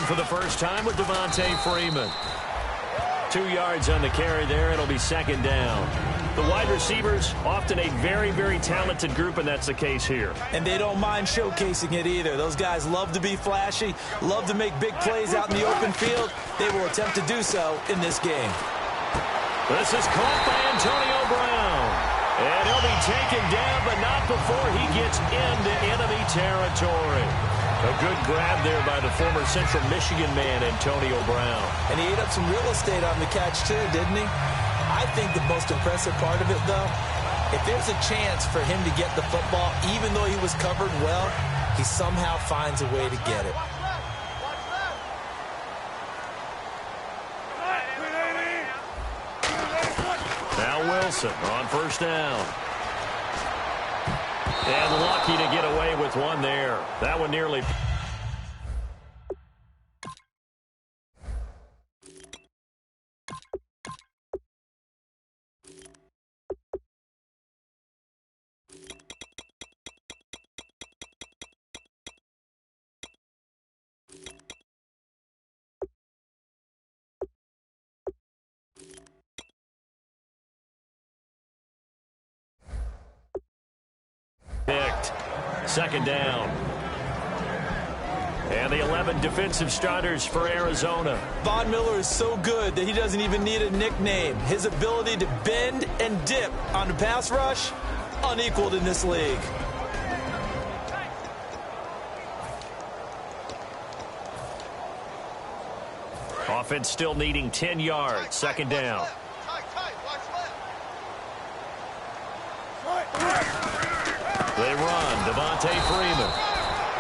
for the first time with Devontae Freeman. 2 yards on the carry there. It'll be second down. The wide receivers, often a very, very talented group, and that's the case here. And they don't mind showcasing it either. Those guys love to be flashy, love to make big plays out in the open field. They will attempt to do so in this game. This is caught by Antonio Brown. And he'll be taken down, but not before he gets into enemy territory. A good grab there by the former Central Michigan man, Antonio Brown. And he ate up some real estate on the catch, too, didn't he? I think the most impressive part of it, though, if there's a chance for him to get the football, even though he was covered well, he somehow finds a way to get it. Now Wilson on first down. And lucky to get away with one there. That one nearly... picked. Second down. And the 11 defensive starters for Arizona. Von Miller is so good that he doesn't even need a nickname. His ability to bend and dip on the pass rush, unequaled in this league. Offense still needing 10 yards. Second down. They run. Devontae Freeman.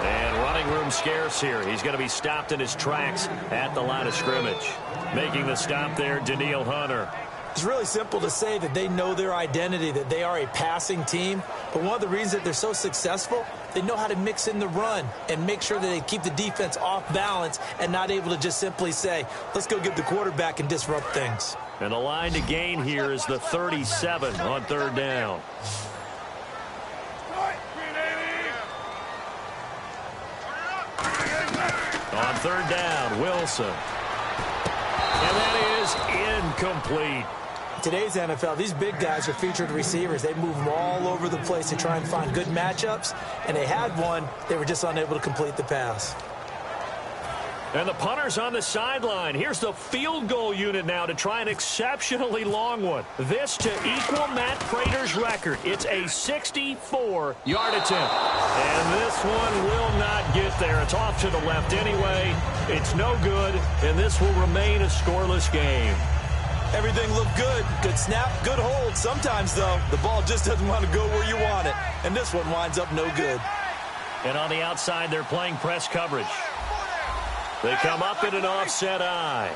And running room scarce here. He's going to be stopped in his tracks at the line of scrimmage. Making the stop there, Danielle Hunter. It's really simple to say that they know their identity, that they are a passing team. But one of the reasons that they're so successful, they know how to mix in the run and make sure that they keep the defense off balance and not able to just simply say, let's go get the quarterback and disrupt things. And the line to gain here is the 37 on third down. On third down, Wilson. And that is incomplete. Today's NFL, these big guys are featured receivers. They move them all over the place to try and find good matchups. And they had one. They were just unable to complete the pass. And the punter's on the sideline. Here's the field goal unit now to try an exceptionally long one. This to equal Matt Prater's record. It's a 64-yard attempt. And this one will not get there. It's off to the left anyway. It's no good, and this will remain a scoreless game. Everything looked good. Good snap, good hold. Sometimes, though, the ball just doesn't want to go where you want it. And this one winds up no good. And on the outside, they're playing press coverage. They come up in an offset eye.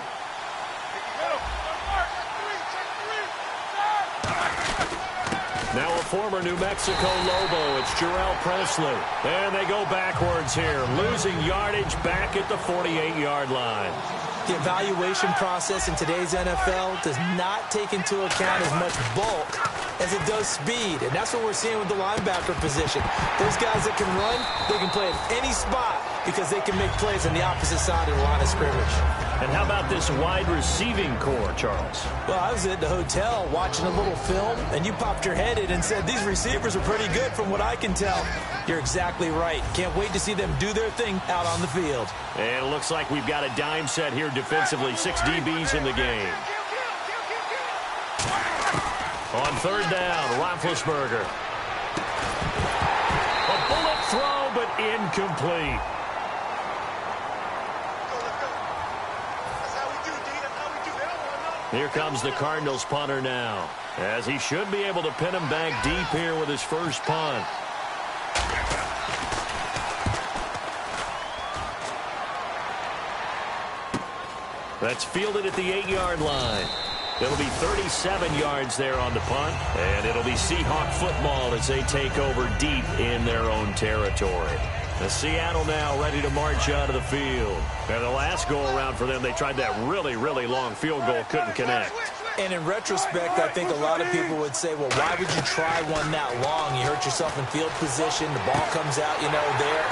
Now a former New Mexico Lobo. It's Jarrell Presley. And they go backwards here, losing yardage back at the 48-yard line. The evaluation process in today's NFL does not take into account as much bulk as it does speed. And that's what we're seeing with the linebacker position. Those guys that can run, they can play at any spot because they can make plays on the opposite side of the line of scrimmage. And how about this wide receiving core, Charles? Well, I was at the hotel watching a little film, and you popped your head in and said, these receivers are pretty good from what I can tell. You're exactly right. Can't wait to see them do their thing out on the field. And it looks like we've got a dime set here defensively. 6 DBs in the game. On third down, Roethlisberger. A bullet throw, but incomplete. Here comes the Cardinals punter now, as he should be able to pin him back deep here with his first punt. That's fielded at the 8-yard line. It'll be 37 yards there on the punt, and it'll be Seahawk football as they take over deep in their own territory. The Seattle now ready to march out of the field. And the last go-around for them, they tried that really, really long field goal, couldn't connect. And in retrospect, I think a lot of people would say, well, why would you try one that long? You hurt yourself in field position. The ball comes out, there.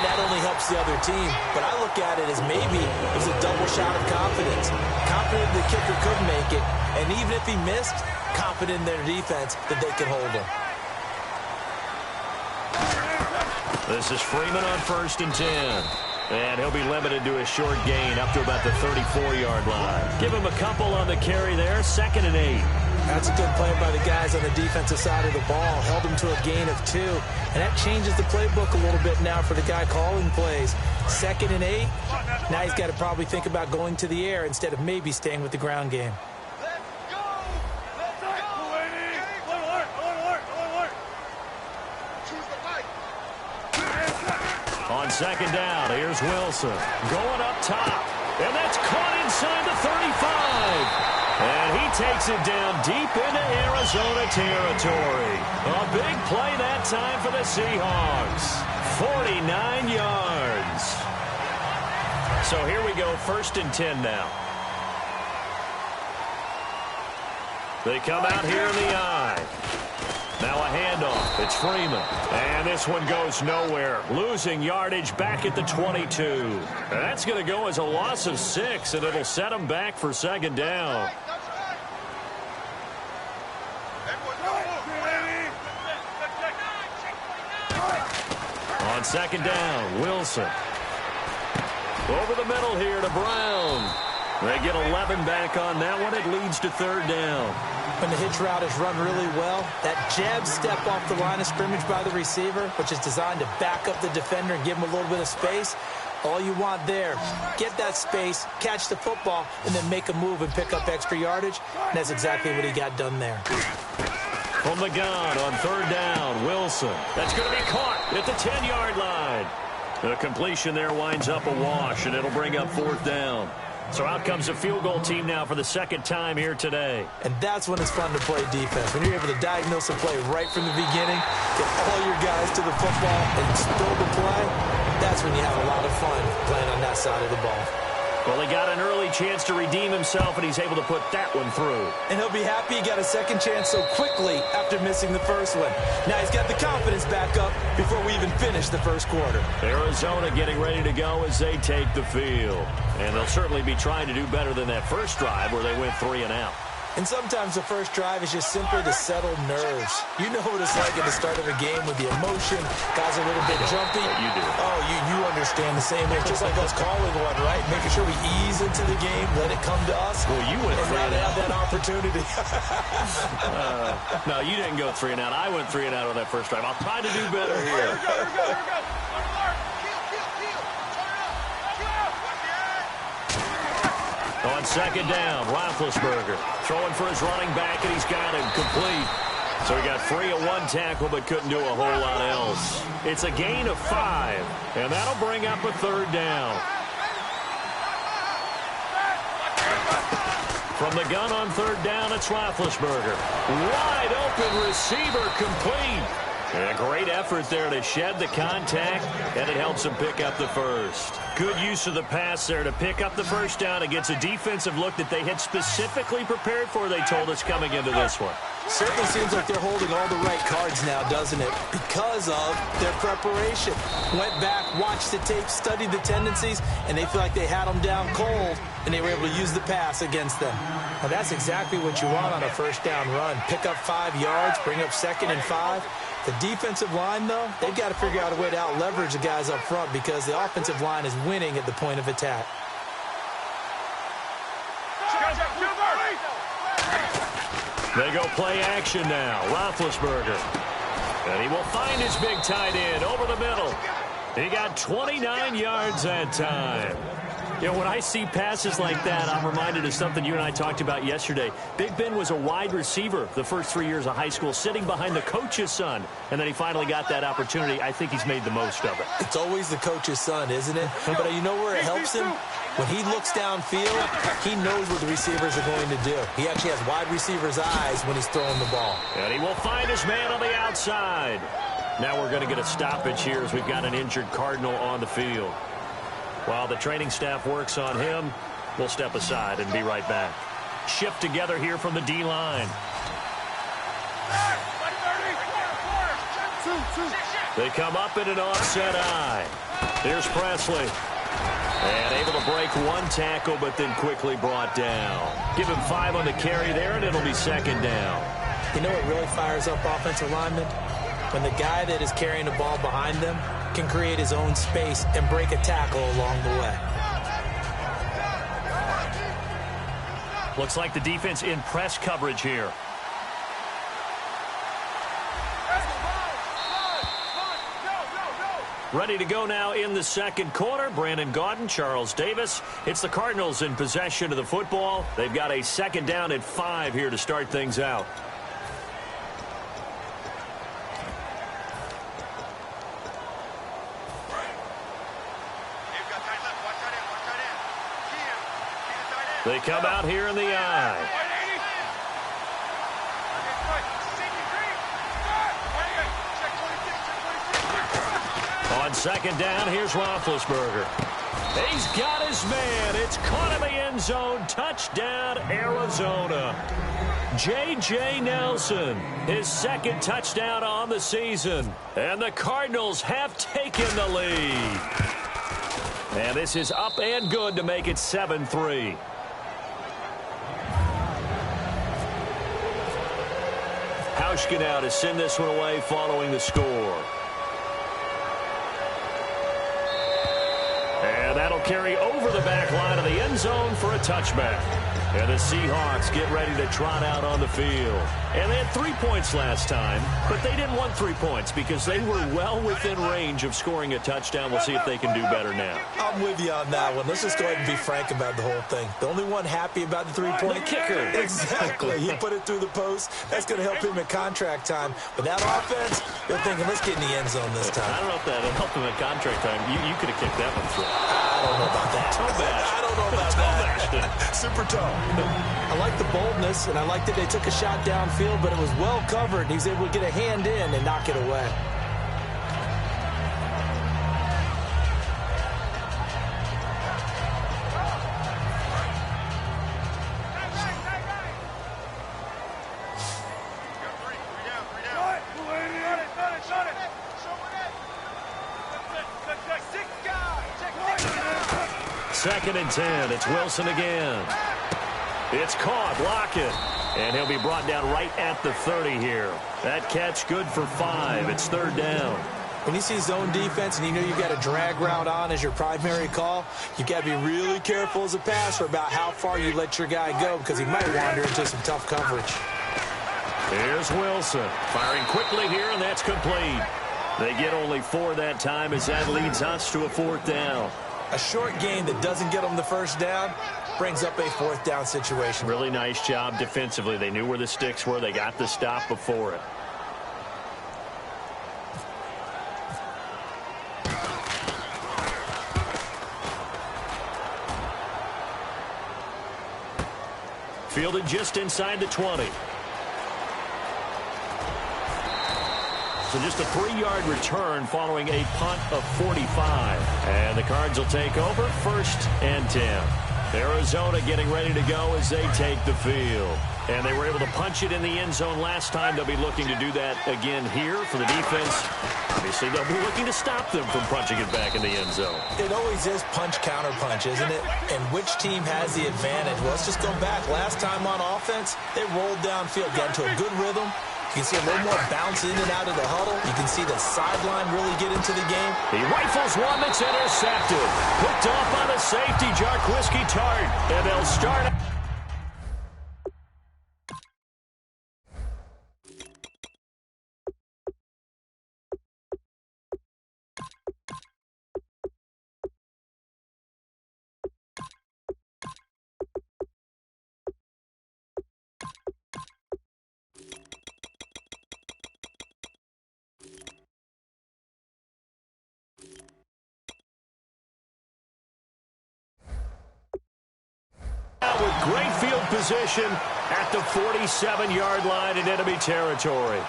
that only helps the other team. But I look at it as maybe it was a double shot of confidence. Confident the kicker could make it, and even if he missed, confident in their defense that they could hold him. This is Freeman on 1st and 10. And he'll be limited to a short gain up to about the 34-yard line. Give him a couple on the carry there, 2nd and 8. That's a good play by the guys on the defensive side of the ball. Held him to a gain of 2. And that changes the playbook a little bit now for the guy calling plays. 2nd and 8. Now he's got to probably think about going to the air instead of maybe staying with the ground game. On 2nd down, here's Wilson. Going up top. And that's caught inside the 35. And he takes it down deep into Arizona territory. A big play that time for the Seahawks. 49 yards. So here we go, 1st and 10 now. They come out here in the I. Now a handoff. It's Freeman. And this one goes nowhere. Losing yardage back at the 22. And that's going to go as a loss of 6, and it'll set them back for 2nd down. On 2nd down, Wilson. Over the middle here to Brown. They get 11 back on that one. It leads to 3rd down. When the hitch route is run really well, that jab step off the line of scrimmage by the receiver, which is designed to back up the defender and give him a little bit of space, all you want there, get that space, catch the football, and then make a move and pick up extra yardage. And that's exactly what he got done there. From the gun on 3rd down, Wilson. That's going to be caught at the 10-yard line. The completion there winds up a wash, and it'll bring up 4th down. So out comes a field goal team now for the 2nd time here today. And that's when it's fun to play defense. When you're able to diagnose a play right from the beginning, get all your guys to the football and spill the play, that's when you have a lot of fun playing on that side of the ball. Well, he got an early chance to redeem himself, and he's able to put that one through. And he'll be happy he got a 2nd chance so quickly after missing the 1st one. Now he's got the confidence back up before we even finish the 1st quarter. Arizona getting ready to go as they take the field. And they'll certainly be trying to do better than that first drive where they went 3 and out. And sometimes the first drive is just simply to settle nerves. You know what it's like at the start of a game with the emotion. Guys are a little bit jumpy. You do. Oh, you understand the same way. Just like us calling one, right? Making sure we ease into the game, let it come to us. Well, you went 3 and out. Have that opportunity. No, you didn't go 3 and out. I went 3 and out on that first drive. I'll try to do better here. Here we go. On 2nd down, Roethlisberger throwing for his running back, and he's got him complete. So he got free of 1 tackle, but couldn't do a whole lot else. It's a gain of 5, and that'll bring up a 3rd down. From the gun on 3rd down, it's Roethlisberger. Wide open receiver complete. And a great effort there to shed the contact, and it helps him pick up the 1st. Good use of the pass there to pick up the 1st down against a defensive look that they had specifically prepared for, they told us, coming into this one. Certainly seems like they're holding all the right cards now, doesn't it? Because of their preparation. Went back, watched the tape, studied the tendencies, and they feel like they had them down cold, and they were able to use the pass against them. Now, that's exactly what you want on a 1st down run. Pick up 5 yards, bring up 2nd and 5. The defensive line, though, they've got to figure out a way to out-leverage the guys up front because the offensive line is winning at the point of attack. They go play action now. Roethlisberger. And he will find his big tight end over the middle. He got 29 yards that time. You know, when I see passes like that, I'm reminded of something you and I talked about yesterday. Big Ben was a wide receiver the first 3 years of high school, sitting behind the coach's son. And then he finally got that opportunity. I think he's made the most of it. It's always the coach's son, isn't it? But you know where it helps him? When he looks downfield, he knows what the receivers are going to do. He actually has wide receivers' eyes when he's throwing the ball. And he will find his man on the outside. Now we're going to get a stoppage here as we've got an injured Cardinal on the field. While the training staff works on him, we'll step aside and be right back. Shift together here from the D-line. They come up in an offset eye. Here's Presley. And able to break one tackle, but then quickly brought down. Give him 5 on the carry there, and it'll be second down. You know what really fires up offensive linemen? When the guy that is carrying the ball behind them can create his own space and break a tackle along the way. Looks like the defense in press coverage here. Ready to go now in the second quarter. Brandon Gaudin, Charles Davis. It's the Cardinals in possession of the football. They've got a second down at 5 here to start things out. They come out here in the eye. On second down, here's Roethlisberger. He's got his man. It's caught in the end zone. Touchdown, Arizona. J.J. Nelson, his second touchdown on the season. And the Cardinals have taken the lead. And this is up and good to make it 7-3. Hauschka now to send this one away following the score. And that'll carry over the back line of the end zone for a touchback. And the Seahawks get ready to trot out on the field. And they had 3 points last time, but they didn't want 3 points because they were well within range of scoring a touchdown. We'll see if they can do better now. I'm with you on that one. Let's just go ahead and be frank about the whole thing. The only one happy about the 3-point kicker. Exactly. He put it through the post. That's going to help him at contract time. But that offense, they're thinking, let's get in the end zone this time. I don't know if that helped him at contract time. You could have kicked that one through. I don't know about that. I don't know about that. Super toe. I like the boldness, and I like that they took a shot downfield, but it was well covered. He was able to get a hand in and knock it away. Second and 10. It's Wilson again. It's caught. Lockett. And he'll be brought down right at the 30 here. That catch good for 5. It's third down. When you see zone defense and you know you've got a drag route on as your primary call, you've got to be really careful as a passer about how far you let your guy go because he might wander into some tough coverage. Here's Wilson. Firing quickly here, and that's complete. They get only 4 that time as that leads us to a 4th down. A short game that doesn't get them the first down brings up a 4th down situation. Really nice job defensively. They knew where the sticks were. They got the stop before it. Fielded just inside the 20. So just a 3-yard return following a punt of 45. And the Cards will take over 1st and 10. Arizona getting ready to go as they take the field. And they were able to punch it in the end zone last time. They'll be looking to do that again here for the defense. Obviously, they'll be looking to stop them from punching it back in the end zone. It always is punch-counter-punch, isn't it? And which team has the advantage? Well, let's just go back. Last time on offense, they rolled downfield, got into a good rhythm. You can see a little more bounce in and out of the huddle. You can see the sideline really get into the game. He rifles one that's intercepted. Picked off by the safety, Jarquiski Tart. And they'll start. With great field position at the 47-yard line in enemy territory.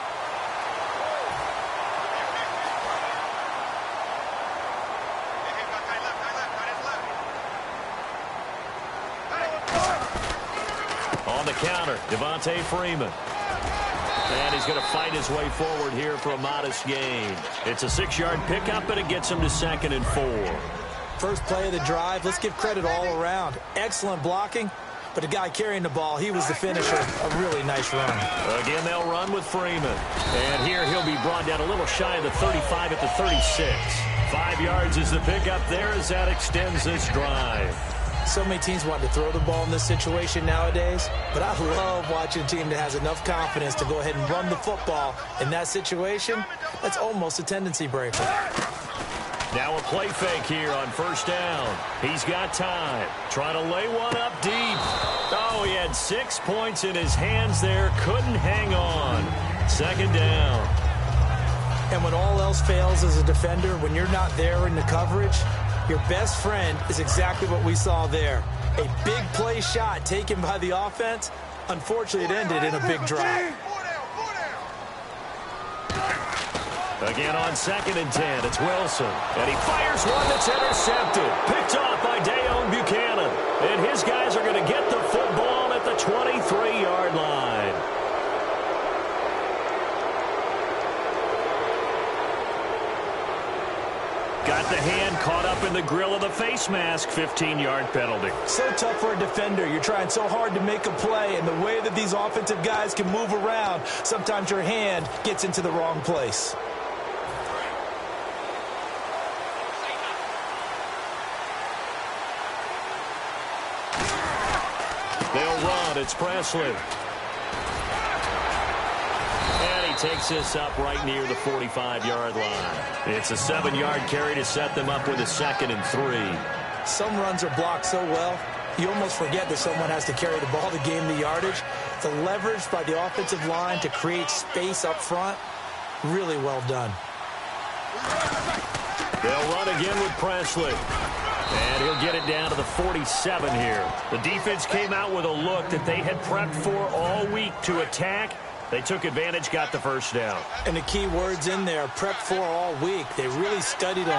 On the counter, Devontae Freeman. And he's going to fight his way forward here for a modest gain. It's a 6-yard pickup, and it gets him to 2nd and 4. First play of the drive, let's give credit all around. Excellent blocking, but the guy carrying the ball, he was the finisher. A really nice run. Again, they'll run with Freeman. And here he'll be brought down a little shy of the 35 at the 36. 5 yards is the pickup there as that extends this drive. So many teams want to throw the ball in this situation nowadays, but I love watching a team that has enough confidence to go ahead and run the football. In that situation, that's almost a tendency breaker. Now a play fake here on 1st down. He's got time. Trying to lay one up deep. Oh, he had 6 points in his hands there. Couldn't hang on. 2nd down. And when all else fails as a defender, when you're not there in the coverage, your best friend is exactly what we saw there. A big play shot taken by the offense. Unfortunately, it ended in a big drop. Again on 2nd and 10, it's Wilson. And he fires one that's intercepted. Picked off by Dayon Buchanan. And his guys are going to get the football at the 23-yard line. Got the hand caught up in the grill of the face mask. 15-yard penalty. So tough for a defender. You're trying so hard to make a play, and the way that these offensive guys can move around, sometimes your hand gets into the wrong place. They'll run. It's Presley. Takes this up right near the 45-yard line. It's a 7-yard carry to set them up with a 2nd and 3. Some runs are blocked so well, you almost forget that someone has to carry the ball to gain the yardage. The leverage by the offensive line to create space up front, really well done. They'll run again with Presley. And he'll get it down to the 47 here. The defense came out with a look that they had prepped for all week to attack. They took advantage, got the 1st down. And the key words in there, prep for all week. They really studied them,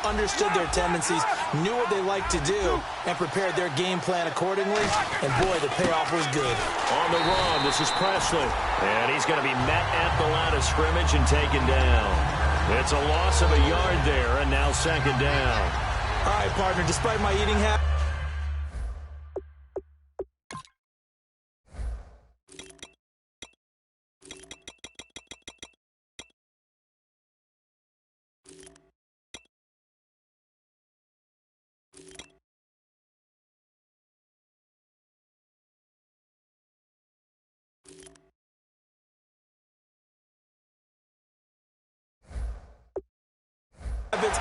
understood their tendencies, knew what they liked to do, and prepared their game plan accordingly. And, boy, the payoff was good. On the run, this is Presley. And he's going to be met at the line of scrimmage and taken down. It's a loss of a yard there, and now 2nd down. All right, partner, despite my eating habit,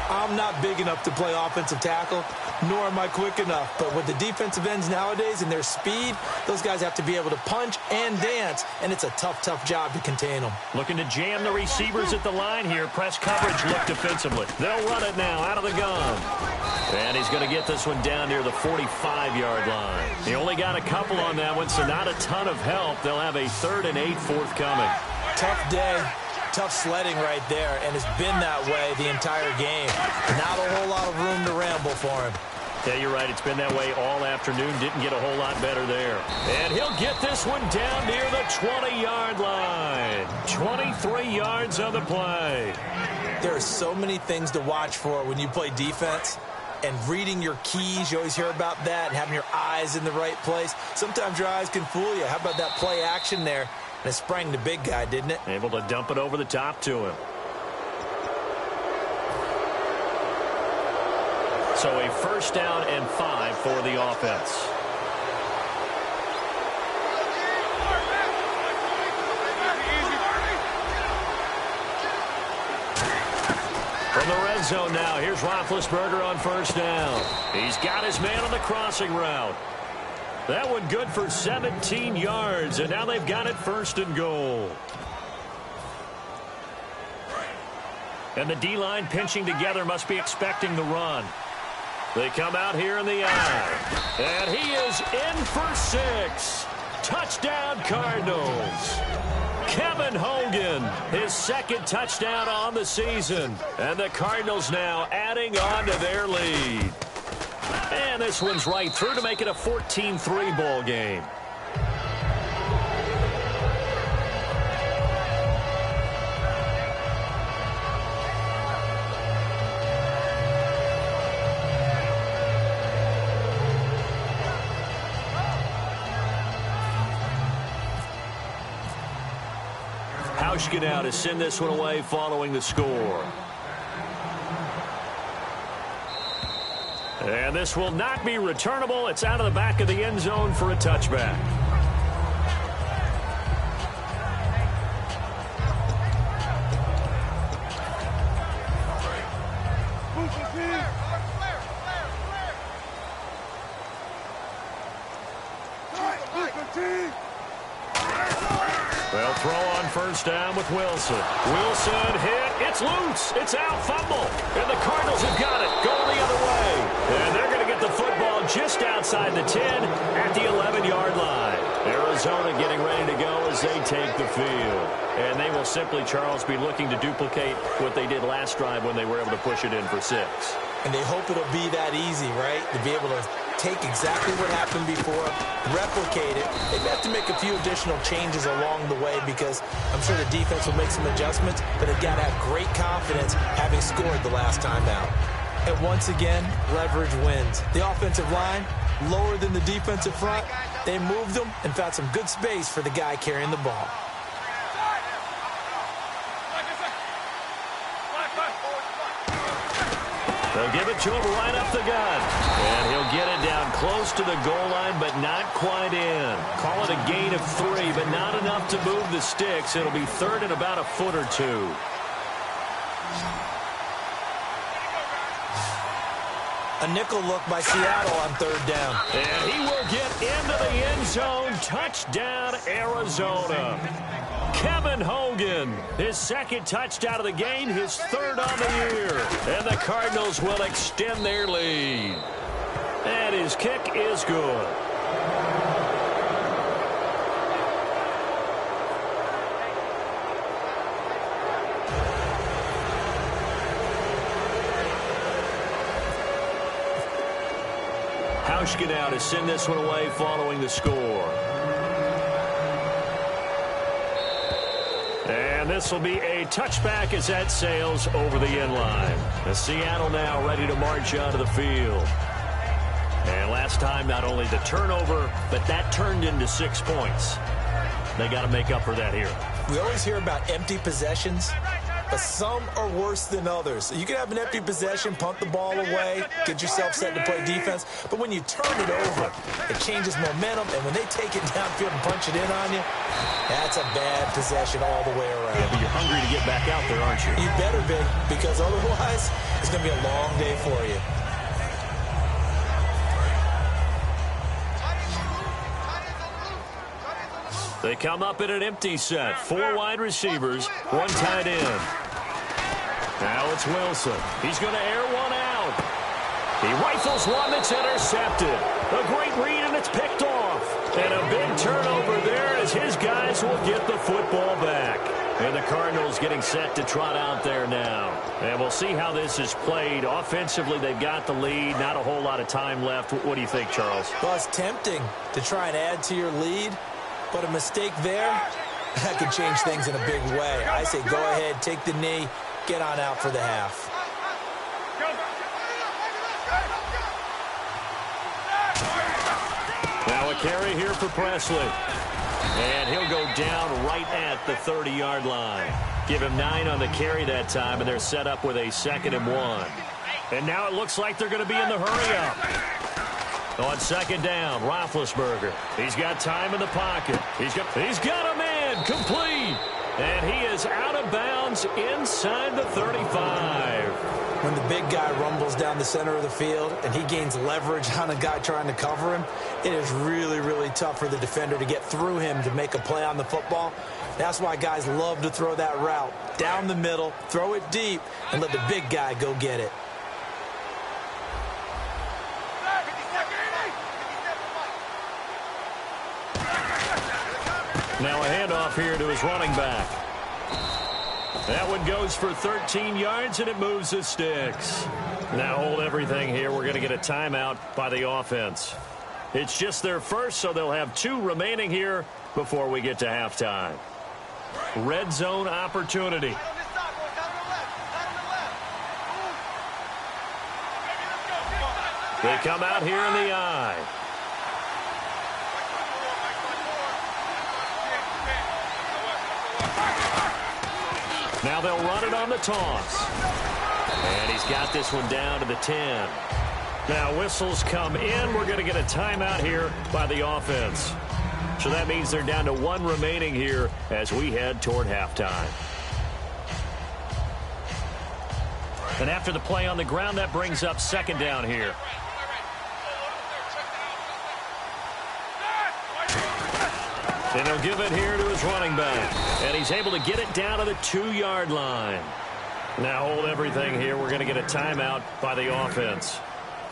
I'm not big enough to play offensive tackle, nor am I quick enough. But with the defensive ends nowadays and their speed, those guys have to be able to punch and dance, and it's a tough, tough job to contain them. Looking to jam the receivers at the line here. Press coverage look defensively. They'll run it now out of the gun. And he's going to get this one down near the 45-yard line. He only got a couple on that one, so not a ton of help. They'll have a 3rd and 8 forthcoming. Tough day. Tough sledding right there, and it's been that way the entire game. Not a whole lot of room to ramble for him. Yeah, you're right. It's been that way all afternoon. Didn't get a whole lot better there. And he'll get this one down near the 20-yard line. 23 yards on the play. There are so many things to watch for when you play defense. And reading your keys, you always hear about that, and having your eyes in the right place. Sometimes your eyes can fool you. How about that play action there? And it sprang the big guy, didn't it? Able to dump it over the top to him. So a 1st down and 5 for the offense. From the red zone now, here's Roethlisberger on 1st down. He's got his man on the crossing route. That one good for 17 yards, and now they've got it 1st and goal. And the D-line pinching together must be expecting the run. They come out here in the eye. And he is in for 6. Touchdown, Cardinals. Kevin Hogan, his 2nd touchdown on the season. And the Cardinals now adding on to their lead. And this one's right through to make it a 14-3 ball game. Hauschka now to send this one away following the score. And this will not be returnable. It's out of the back of the end zone for a touchback. They'll throw on first down with Wilson. Wilson hit. It's loose. It's out. Fumble. And the Cardinals have got it. Going the other way. And they're going to get the football just outside the 10 at the 11-yard line. Arizona getting ready to go as they take the field. And they will simply, Charles, be looking to duplicate what they did last drive when they were able to push it in for 6. And they hope it'll be that easy, right? To be able to take exactly what happened before, replicate it. They have to make a few additional changes along the way because I'm sure the defense will make some adjustments, but they've got to have great confidence having scored the last time out. And once again, leverage wins. The offensive line, lower than the defensive front. They moved them and found some good space for the guy carrying the ball. They'll give it to him right up the gut. And he'll get it down close to the goal line, but not quite in. Call it a gain of 3, but not enough to move the sticks. It'll be third and about a foot or two. A nickel look by Seattle on third down. And he will get into the end zone. Touchdown, Arizona. Kevin Hogan, his second touchdown of the game, his third on the year. And the Cardinals will extend their lead. And his kick is good. Hauschka now to send this one away following the score. And this will be a touchback as that sails over the end line. And Seattle now ready to march out of the field. And last time, not only the turnover, but that turned into 6 points. They got to make up for that here. We always hear about empty possessions, but some are worse than others. You can have an empty possession, punt the ball away, get yourself set to play defense, but when you turn it over, it changes momentum, and when they take it downfield and punch it in on you, that's a bad possession all the way around. Yeah, but you're hungry to get back out there, aren't you? You better be, because otherwise, it's going to be a long day for you. They come up in an empty set. 4 wide receivers, 1 tight end. Now it's Wilson. He's going to air one out. He rifles one that's intercepted. A great read, and it's picked off. And a big turnover there as his guys will get the football back. And the Cardinals getting set to trot out there now. And we'll see how this is played. Offensively, they've got the lead. Not a whole lot of time left. What do you think, Charles? Well, it's tempting to try and add to your lead. But a mistake there, that could change things in a big way. I say go ahead, take the knee, get on out for the half. Now a carry here for Presley. And he'll go down right at the 30-yard line. Give him 9 on the carry that time, and they're set up with a 2nd and 1. And now it looks like they're going to be in the hurry-up. On 2nd down, Roethlisberger. He's got time in the pocket. He's got a man complete. And he is out of bounds inside the 35. When the big guy rumbles down the center of the field and he gains leverage on a guy trying to cover him, it is really, really tough for the defender to get through him to make a play on the football. That's why guys love to throw that route. Down the middle, throw it deep, and let the big guy go get it. Now a handoff here to his running back. That one goes for 13 yards, and it moves the sticks. Now hold everything here. We're going to get a timeout by the offense. It's just their first, so they'll have 2 remaining here before we get to halftime. Red zone opportunity. They come out here in the eye. Now they'll run it on the toss. And he's got this one down to the 10. Now whistles come in. We're going to get a timeout here by the offense. So that means they're down to 1 remaining here as we head toward halftime. And after the play on the ground, that brings up 2nd down here. And he'll give it here to his running back. And he's able to get it down to the 2-yard line. Now hold everything here. We're going to get a timeout by the offense.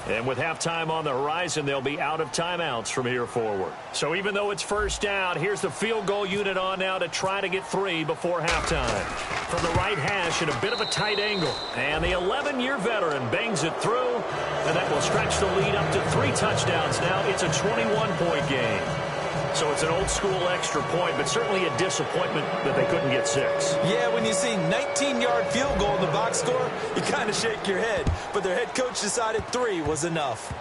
And with halftime on the horizon, they'll be out of timeouts from here forward. So even though it's 1st down, here's the field goal unit on now to try to get 3 before halftime. From the right hash at a bit of a tight angle. And the 11-year veteran bangs it through. And that will stretch the lead up to 3 touchdowns now. It's a 21-point game. So it's an old-school extra point, but certainly a disappointment that they couldn't get 6. Yeah, when you see 19-yard field goal in the box score, you kind of shake your head. But their head coach decided 3 was enough.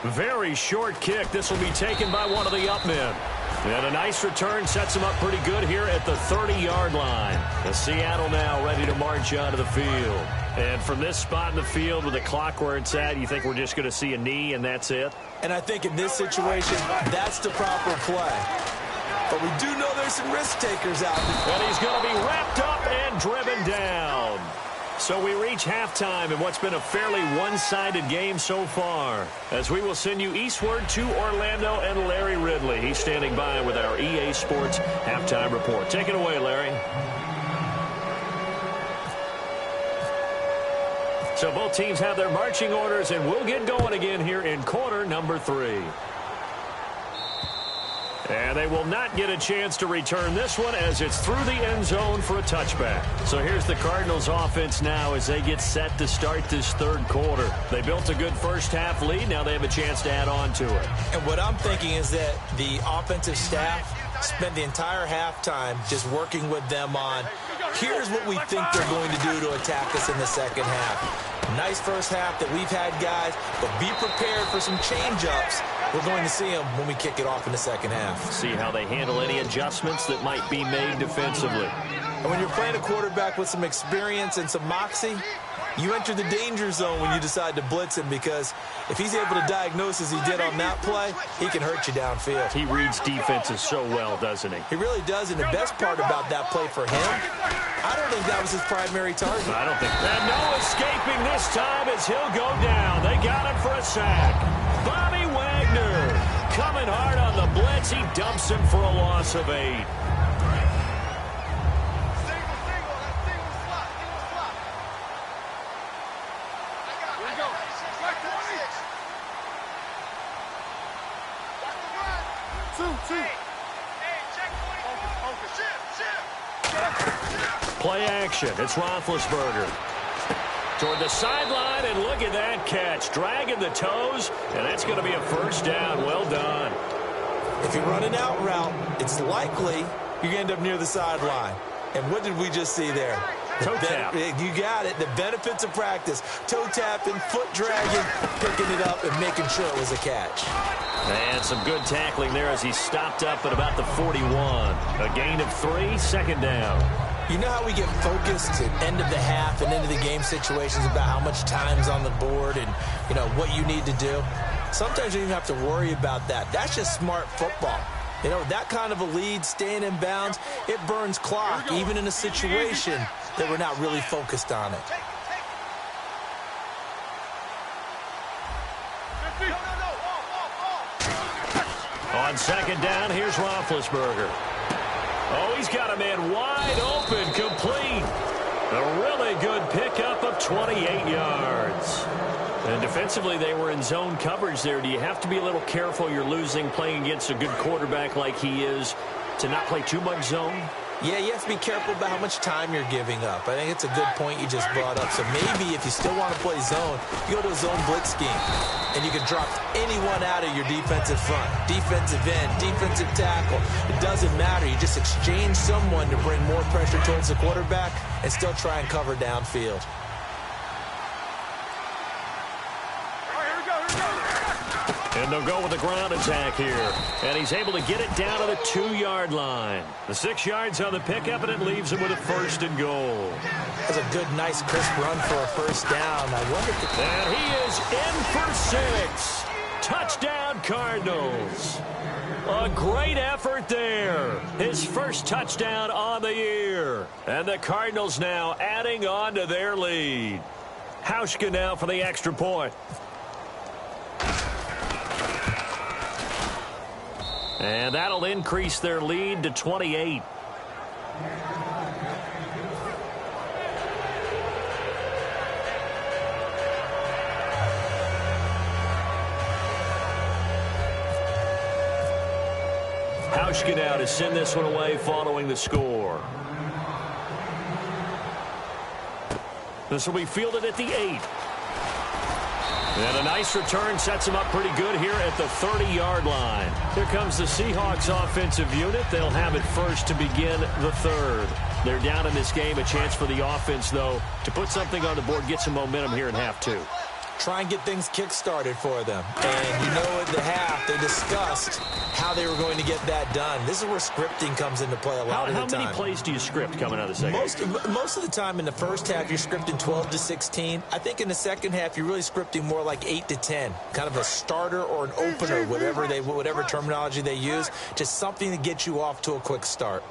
Very short kick. This will be taken by one of the up men. And a nice return sets him up pretty good here at the 30-yard line. The Seattle now ready to march onto the field. And from this spot in the field with the clock where it's at, you think we're just going to see a knee and that's it? And I think in this situation, that's the proper play. But we do know there's some risk takers out there. And he's going to be wrapped up and driven down. So we reach halftime in what's been a fairly one-sided game so far. As we will send you eastward to Orlando and Larry Ridley. He's standing by with our EA Sports halftime report. Take it away, Larry. So both teams have their marching orders, and we'll get going again here in quarter number 3. And they will not get a chance to return this one as it's through the end zone for a touchback. So here's the Cardinals offense now as they get set to start this 3rd quarter. They built a good first-half lead. Now they have a chance to add on to it. And what I'm thinking is that the offensive staff spent the entire halftime just working with them on, here's what we think they're going to do to attack us in the 2nd half. Nice first half that we've had, guys, but be prepared for some change-ups. We're going to see them when we kick it off in the 2nd half. See how they handle any adjustments that might be made defensively. And when you're playing a quarterback with some experience and some moxie, you enter the danger zone when you decide to blitz him, because if he's able to diagnose as he did on that play, he can hurt you downfield. He reads defenses so well, doesn't he? He really does, and the best part about that play for him, I don't think that was his primary target. I don't think. And no escaping this time as he'll go down. They got him for a sack. Bobby Wagner coming hard on the blitz. He dumps him for a loss of 8. Play action. It's Roethlisberger. Toward the sideline, and look at that catch. Dragging the toes, and that's going to be a 1st down. Well done. If you run an out route, it's likely you're going to end up near the sideline. And what did we just see there? Toe tap. You got it. The benefits of practice. Toe tapping, foot dragging, picking it up, and making sure it was a catch. And some good tackling there as he stopped up at about the 41. A gain of 3, 2nd down. You know how we get focused at end of the half and into the game situations about how much time's on the board and, you know, what you need to do? Sometimes you don't even have to worry about that. That's just smart football. You know, that kind of a lead, staying in bounds, it burns clock, even in a situation that we're not really focused on it. On 2nd down, here's Roethlisberger. Oh, he's got a man wide open, complete. A really good pickup of 28 yards. And defensively, they were in zone coverage there. Do you have to be a little careful? You're losing playing against a good quarterback like he is to not play too much zone? Yeah, you have to be careful about how much time you're giving up. I think it's a good point you just brought up. So maybe if you still want to play zone, you go to a zone blitz scheme. And you can drop anyone out of your defensive front. Defensive end, defensive tackle. It doesn't matter. You just exchange someone to bring more pressure towards the quarterback and still try and cover downfield. And they'll go with the ground attack here. And he's able to get it down to the 2-yard line. The 6 yards on the pickup, and it leaves him with a 1st and goal. That's a good, nice, crisp run for a 1st down. I wonder if and he is in for 6. Touchdown, Cardinals. A great effort there. His 1st touchdown on the year. And the Cardinals now adding on to their lead. Hauschka now for the extra point. And that'll increase their lead to 28. Hauschka now to send this one away following the score. This will be fielded at the 8. And a nice return sets him up pretty good here at the 30-yard line. Here comes the Seahawks offensive unit. They'll have it first to begin the 3rd. They're down in this game. A chance for the offense, though, to put something on the board, get some momentum here in half 2. Try and get things kick-started for them. And you know at the half, they discussed how they were going to get that done. This is where scripting comes into play a lot of the time. How many plays do you script coming out of the second half? Most of the time in the first half, you're scripting 12 to 16. I think in the second half, you're really scripting more like 8 to 10. Kind of a starter or an opener, whatever terminology they use. Just something to get you off to a quick start.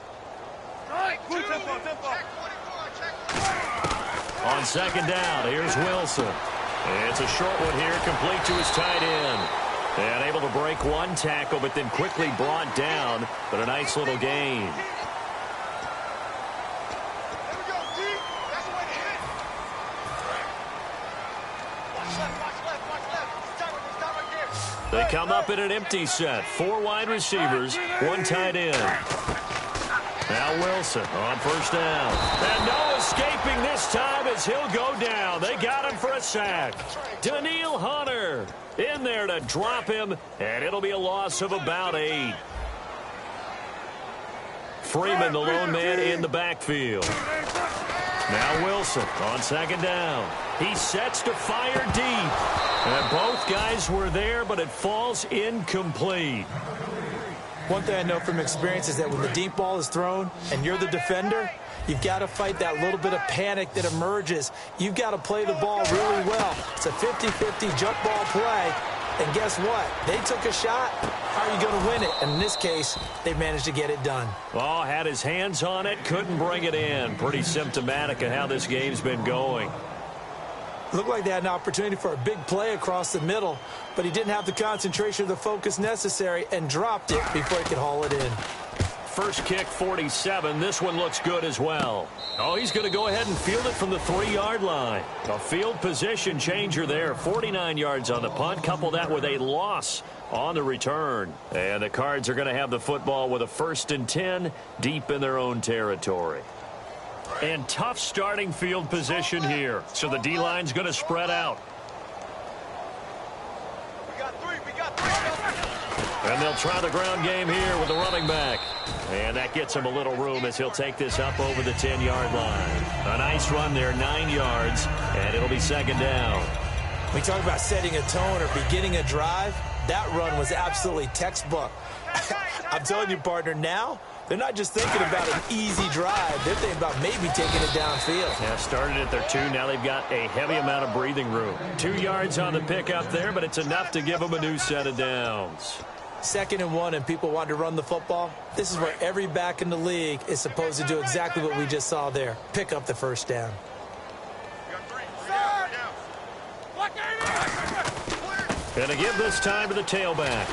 On 2nd down, here's Wilson. It's a short one here, complete to his tight end. And able to break one tackle, but then quickly brought down. But a nice little gain. They come up in an empty set. 4 wide receivers, 1 tight end. Now Wilson on 1st down. And no escaping this time as he'll go down. They got him for a sack. Daniil Hunter in there to drop him, and it'll be a loss of about 8. Freeman, the lone man in the backfield. Now Wilson on 2nd down. He sets to fire deep. And both guys were there, but it falls incomplete. One thing I know from experience is that when the deep ball is thrown and you're the defender, you've got to fight that little bit of panic that emerges. You've got to play the ball really well. It's a 50-50 jump ball play. And guess what? They took a shot. How are you going to win it? And in this case, they managed to get it done. Oh, had his hands on it, couldn't bring it in. Pretty symptomatic of how this game's been going. Looked like they had an opportunity for a big play across the middle, but he didn't have the concentration or the focus necessary and dropped it before he could haul it in. First kick, 47. This one looks good as well. Oh, he's going to go ahead and field it from the 3-yard line. A field position changer there. 49 yards on the punt. Couple that with a loss on the return. And the Cards are going to have the football with a 1st and 10 deep in their own territory. And tough starting field position here. So the D-line's going to spread out. And they'll try the ground game here with the running back. And that gets him a little room as he'll take this up over the 10-yard line. A nice run there, 9 yards, and it'll be 2nd down. We talk about setting a tone or beginning a drive. That run was absolutely textbook. I'm telling you, partner, now they're not just thinking about an easy drive. They're thinking about maybe taking it downfield. Yeah, started at their 2. Now they've got a heavy amount of breathing room. 2 yards on the pickup there, but it's enough to give them a new set of downs. 2nd and 1 and people want to run the football. This is where every back in the league is supposed to do exactly what we just saw there. Pick up the 1st down. And to give this time to the tailback.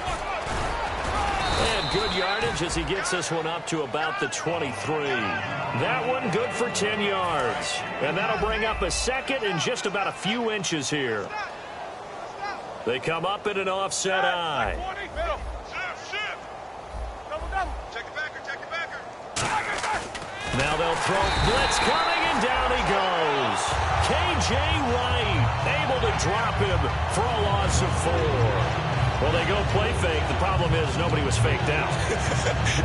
And good yardage as he gets this one up to about the 23. That one good for 10 yards. And that'll bring up a 2nd and just about a few inches here. They come up in an offset eye. Now they'll throw blitz coming, and down he goes. K.J. Wright able to drop him for a loss of 4. Well, they go play fake. The problem is nobody was faked out.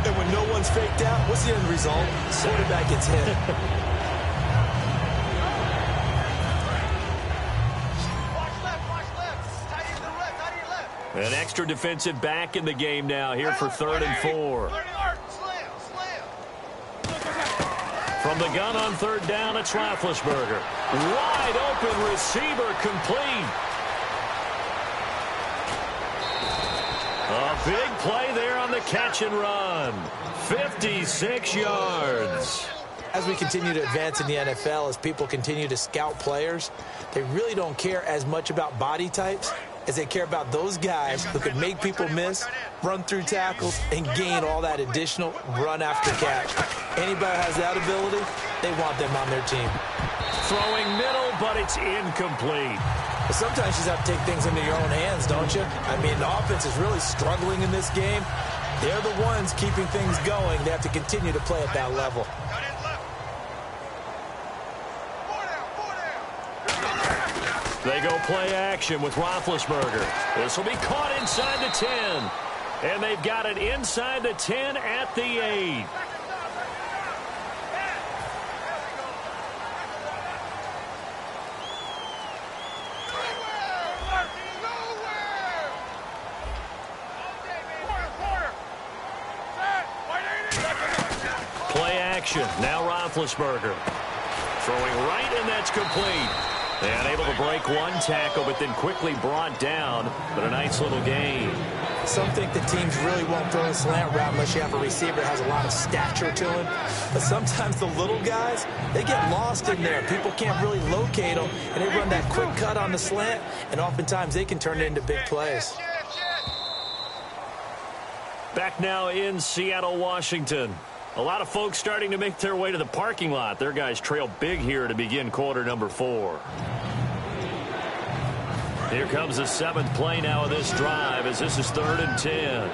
And when no one's faked out, what's the end result? Quarterback gets hit. An extra defensive back in the game now here for 3rd and 4. From the gun on 3rd down, it's Roethlisberger. Wide open receiver, complete. A big play there on the catch and run. 56 yards. As we continue to advance in the NFL, as people continue to scout players, they really don't care as much about body types as they care about those guys who can make people miss, run through tackles, and gain all that additional run after catch. Anybody who has that ability, they want them on their team. Throwing middle, but it's incomplete. But sometimes you just have to take things into your own hands, don't you? I mean, the offense is really struggling in this game. They're the ones keeping things going. They have to continue to play at that level. They go play action with Roethlisberger. This will be caught inside the 10. And they've got it inside the 10 at the 8. Play action. Now Roethlisberger. Throwing right, and that's complete. And able to break one tackle, but then quickly brought down. But a nice little gain. Some think the teams really won't throw a slant route unless you have a receiver that has a lot of stature to him. But sometimes the little guys, they get lost in there. People can't really locate them, and they run that quick cut on the slant, and oftentimes they can turn it into big plays. Back now in Seattle, Washington. A lot of folks starting to make their way to the parking lot. Their guys trail big here to begin quarter number 4. Here comes the 7th play now of this drive as this is 3rd and 10.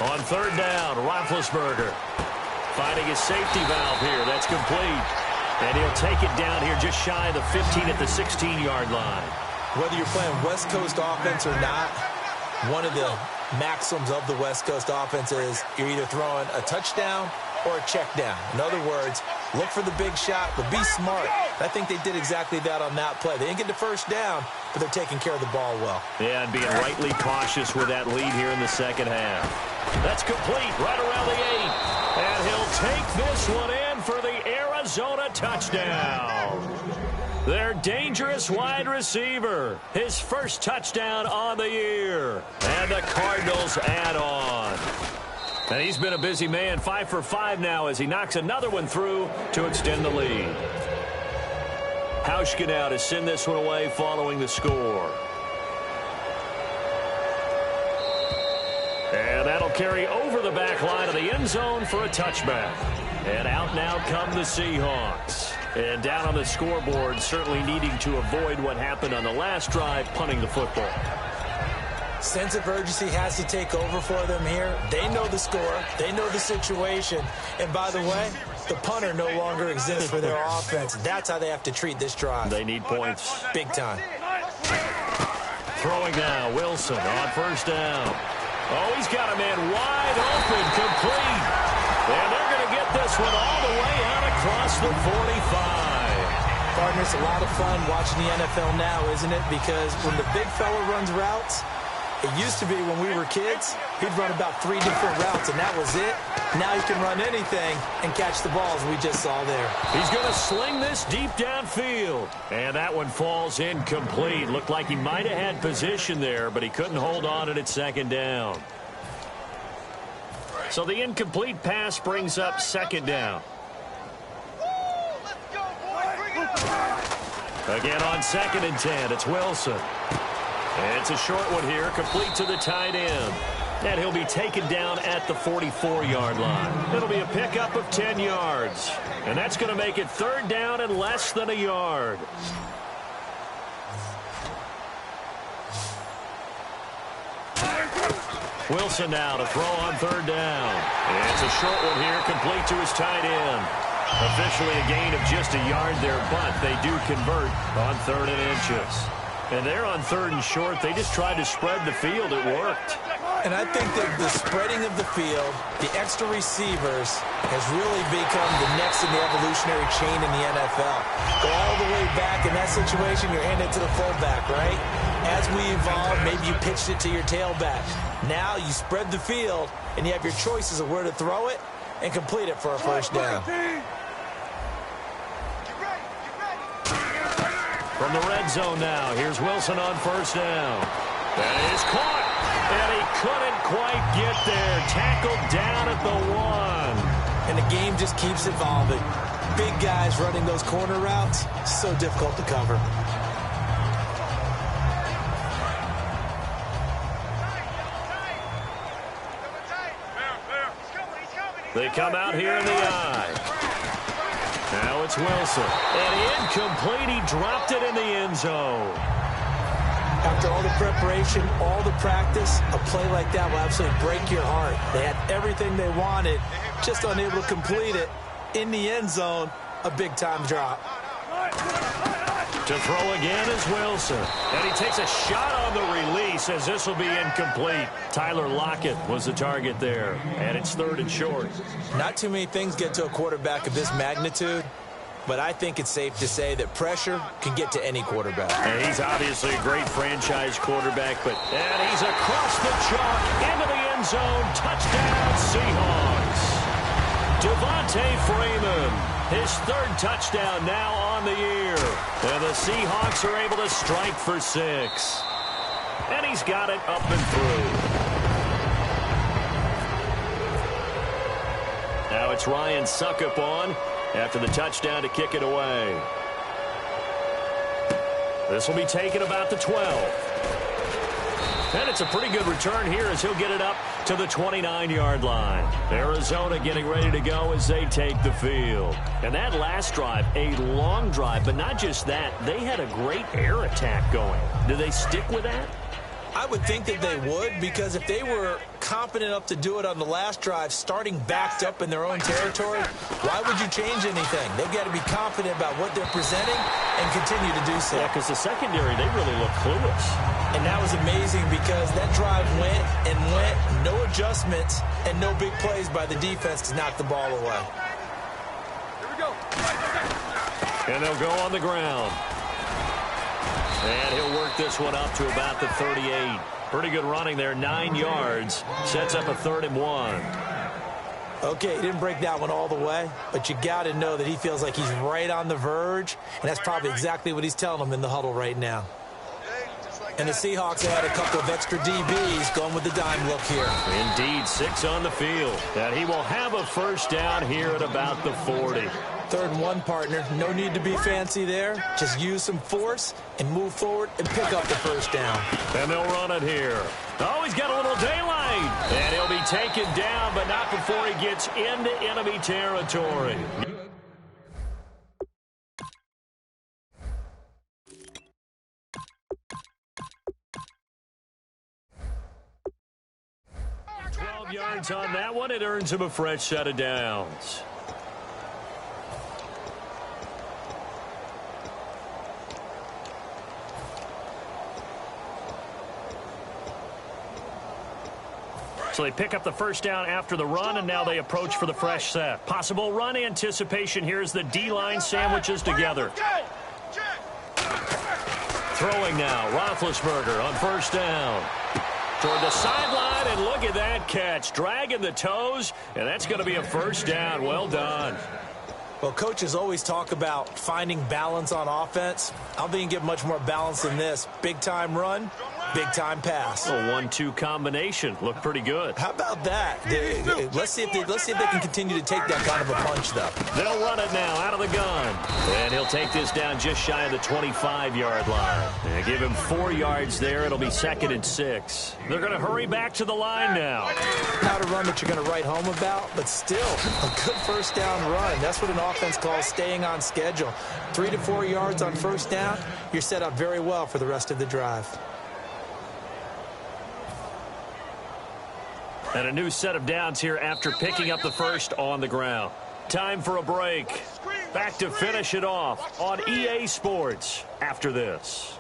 On 3rd down, Roethlisberger finding his safety valve here. That's complete. And he'll take it down here just shy of the 15 at the 16-yard line. Whether you're playing West Coast offense or not, one of the maxims of the West Coast offense is you're either throwing a touchdown or a check down. In other words, look for the big shot, but be smart. I think they did exactly that on that play. They didn't get the first down, but they're taking care of the ball well. Yeah, and being rightly cautious with that lead here in the second half. That's complete right around the 8. And he'll take this one in for the Arizona touchdown. Their dangerous wide receiver. His first touchdown on the year. And the Cardinals add on. And he's been a busy man, 5 for 5 now as he knocks another one through to extend the lead. Hauschka now to send this one away following the score. And that'll carry over the back line of the end zone for a touchback. And out now come the Seahawks. And down on the scoreboard, certainly needing to avoid what happened on the last drive, punting the football. Sense of urgency has to take over for them here. They know the score. They know the situation. And by the way, the punter no longer exists for their offense. That's how they have to treat this drive. They need points. Big time. Throwing now, Wilson on 1st down. Oh, he's got a man wide open, complete. And they're going to get this one all the way out across the 45. Partner, it's a lot of fun watching the NFL now, isn't it? Because when the big fella runs routes, it used to be when we were kids, he'd run about 3 different routes, and that was it. Now he can run anything and catch the balls we just saw there. He's going to sling this deep downfield. And that one falls incomplete. Looked like he might have had position there, but he couldn't hold on at 2nd down. So the incomplete pass brings up 2nd down. Again on 2nd and 10, it's Wilson. And it's a short one here, complete to the tight end. And he'll be taken down at the 44-yard line. It'll be a pickup of 10 yards. And that's going to make it 3rd down and less than a yard. Wilson now to throw on 3rd down. And it's a short one here, complete to his tight end. Officially a gain of just a yard there, but they do convert on 3rd and inches. And they're on 3rd and short. They just tried to spread the field. It worked. And I think that the spreading of the field, the extra receivers, has really become the next in the evolutionary chain in the NFL. Go all the way back in that situation, you're handed to the fullback, right? As we evolve, maybe you pitched it to your tailback. Now you spread the field, and you have your choices of where to throw it and complete it for a first down. From the red zone now, here's Wilson on first down. That is caught, and he couldn't quite get there. Tackled down at the 1. And the game just keeps evolving. Big guys running those corner routes, so difficult to cover. They come out here in the eye. Now it's Wilson. And incomplete. He dropped it in the end zone. After all the preparation, all the practice, a play like that will absolutely break your heart. They had everything they wanted, just unable to complete it. In the end zone, a big-time drop. To throw again is Wilson. And he takes a shot on the release as this will be incomplete. Tyler Lockett was the target there. And it's 3rd and short. Not too many things get to a quarterback of this magnitude, but I think it's safe to say that pressure can get to any quarterback. And he's obviously a great franchise quarterback, and he's across the chalk into the end zone. Touchdown, Seahawks. Devontae Freeman, his 3rd touchdown now on the year. And the Seahawks are able to strike for 6. And he's got it up and through. Now it's Ryan Suckup on after the touchdown to kick it away. This will be taken about the 12. And it's a pretty good return here as he'll get it up to the 29-yard line. Arizona getting ready to go as they take the field. And that last drive, a long drive, but not just that. They had a great air attack going. Do they stick with that? I would think that they would, because if they were confident enough to do it on the last drive, starting backed up in their own territory, why would you change anything? They've got to be confident about what they're presenting and continue to do so. Yeah, because the secondary, they really look clueless. And that was amazing because that drive went and went, no adjustments, and no big plays by the defense to knock the ball away. Here we go. And they'll go on the ground. And he'll work this one up to about the 38. Pretty good running there, 9 yards. Sets up a 3rd and 1. Okay, he didn't break that one all the way, but you got to know that he feels like he's right on the verge, and that's probably exactly what he's telling them in the huddle right now. And the Seahawks had a couple of extra DBs going with the dime look here. Indeed, 6 on the field. And he will have a first down here at about the 40. 3rd and 1, partner. No need to be fancy there. Just use some force and move forward and pick up the first down. And they'll run it here. Oh, he's got a little daylight. And he'll be taken down, but not before he gets into enemy territory. Yards on that one. It earns him a fresh set of downs. So they pick up the first down after the run, and now they approach for the fresh set. Possible run anticipation here as the D-line sandwiches together. Throwing now, Roethlisberger on first down. Toward the sideline, and look at that catch. Dragging the toes, and that's going to be a first down. Well done. Well, coaches always talk about finding balance on offense. I don't think you can get much more balance than this. Big-time run, big-time pass. A 1-2 combination. Looked pretty good. How about that? Let's see if they can continue to take that kind of a punch, though. They'll run it now out of the gun. And he'll take this down just shy of the 25-yard line. And give him 4 yards there. It'll be 2nd and 6. They're going to hurry back to the line now. Not a run that you're going to write home about, but still a good first down run. That's what an offense calls staying on schedule. 3 to 4 yards on first down, you're set up very well for the rest of the drive. And a new set of downs here after picking up the first on the ground. Time for a break. Back to finish it off on EA Sports after this.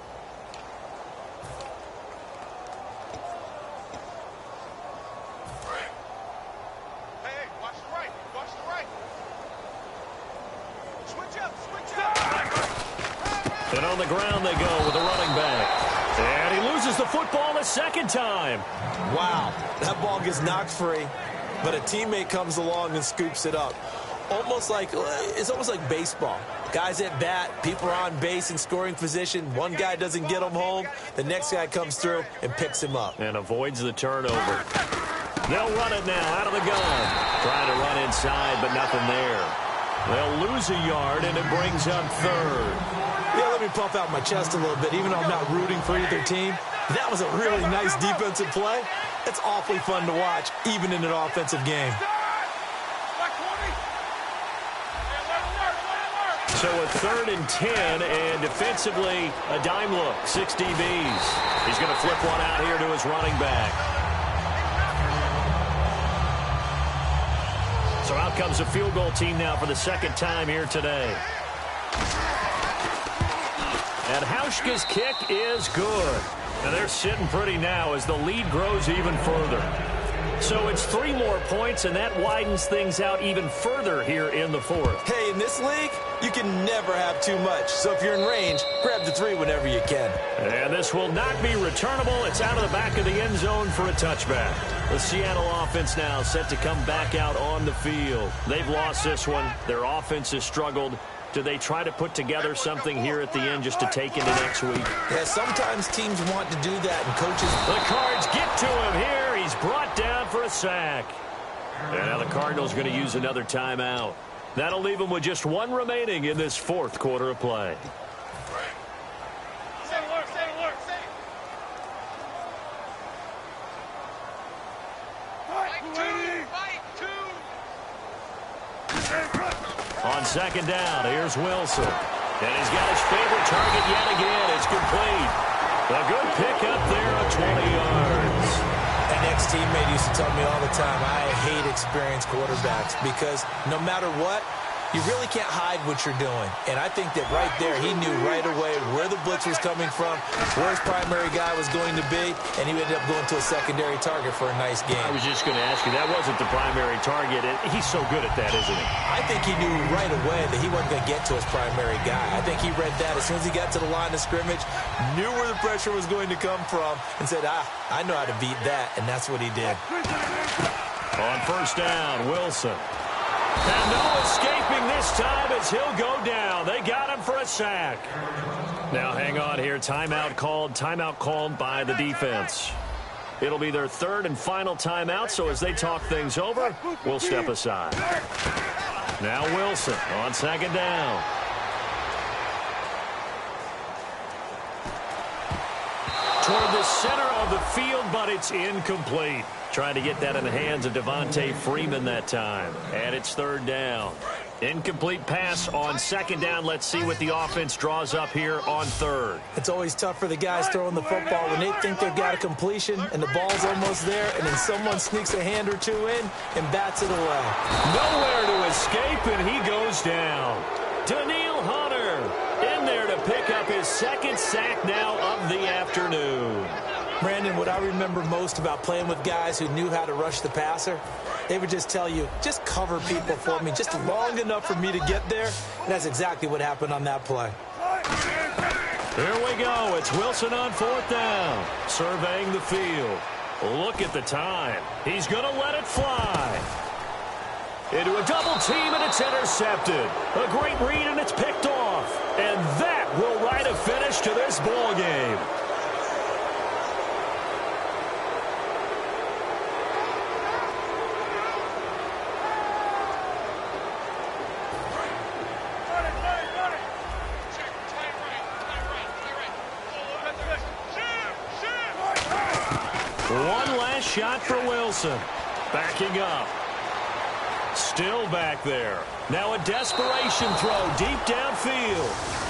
And on the ground they go with the running back. And he loses the football a second time. Wow, that ball gets knocked free, but a teammate comes along and scoops it up. It's almost like baseball. Guys at bat, people are on base in scoring position. One guy doesn't get him home. The next guy comes through and picks him up. And avoids the turnover. They'll run it now out of the gun. Trying to run inside, but nothing there. They'll lose a yard, and it brings up third. Yeah, let me puff out my chest a little bit, even though I'm not rooting for either team. That was a really nice defensive play. It's awfully fun to watch, even in an offensive game. So a 3rd and 10, and defensively, a dime look, 6 DBs. He's going to flip one out here to his running back. So out comes a field goal team now for the second time here today. And Hauschka's kick is good. And they're sitting pretty now as the lead grows even further. So it's 3 more points, and that widens things out even further here in the 4th. Hey, in this league, you can never have too much. So if you're in range, grab the 3 whenever you can. And this will not be returnable. It's out of the back of the end zone for a touchback. The Seattle offense now set to come back out on the field. They've lost this one. Their offense has struggled. Do they try to put together something here at the end just to take into next week? Yeah, sometimes teams want to do that, and coaches... The Cards get to him here. He's brought down for a sack. And now the Cardinals going to use another timeout. That'll leave them with just 1 remaining in this 4th quarter of play. On second down, here's Wilson. And he's got his favorite target yet again. It's complete. A good pickup there of 20 yards. An ex-teammate used to tell me all the time, I hate experienced quarterbacks because no matter what, you really can't hide what you're doing. And I think that right there, he knew right away where the blitz was coming from, where his primary guy was going to be, and he ended up going to a secondary target for a nice game. I was just going to ask you, that wasn't the primary target. He's so good at that, isn't he? I think he knew right away that he wasn't going to get to his primary guy. I think he read that as soon as he got to the line of scrimmage, knew where the pressure was going to come from, and said, I know how to beat that, and that's what he did. On first down, Wilson. And no escaping this time as he'll go down. They got him for a sack. Now hang on here. Timeout called by the defense. It'll be their 3rd and final timeout, so as they talk things over, we'll step aside. Now Wilson on second down. Toward the center of the field, but it's incomplete. Trying to get that in the hands of Devontae Freeman that time. And it's 3rd down. Incomplete pass on second down. Let's see what the offense draws up here on 3rd. It's always tough for the guys throwing the football when they think they've got a completion and the ball's almost there, and then someone sneaks a hand or 2 in and bats it away. Nowhere to escape, and he goes down. Daniil Hunter in there to pick up his 2nd sack now of the afternoon. Brandon, what I remember most about playing with guys who knew how to rush the passer, they would just tell you, just cover people for me, just long enough for me to get there. And that's exactly what happened on that play. Here we go. It's Wilson on 4th down, surveying the field. Look at the time. He's going to let it fly. Into a double team, and it's intercepted. A great read, and it's picked off. And that will write a finish to this ball game. One last shot for Wilson. Backing up. Still back there. Now a desperation throw deep downfield.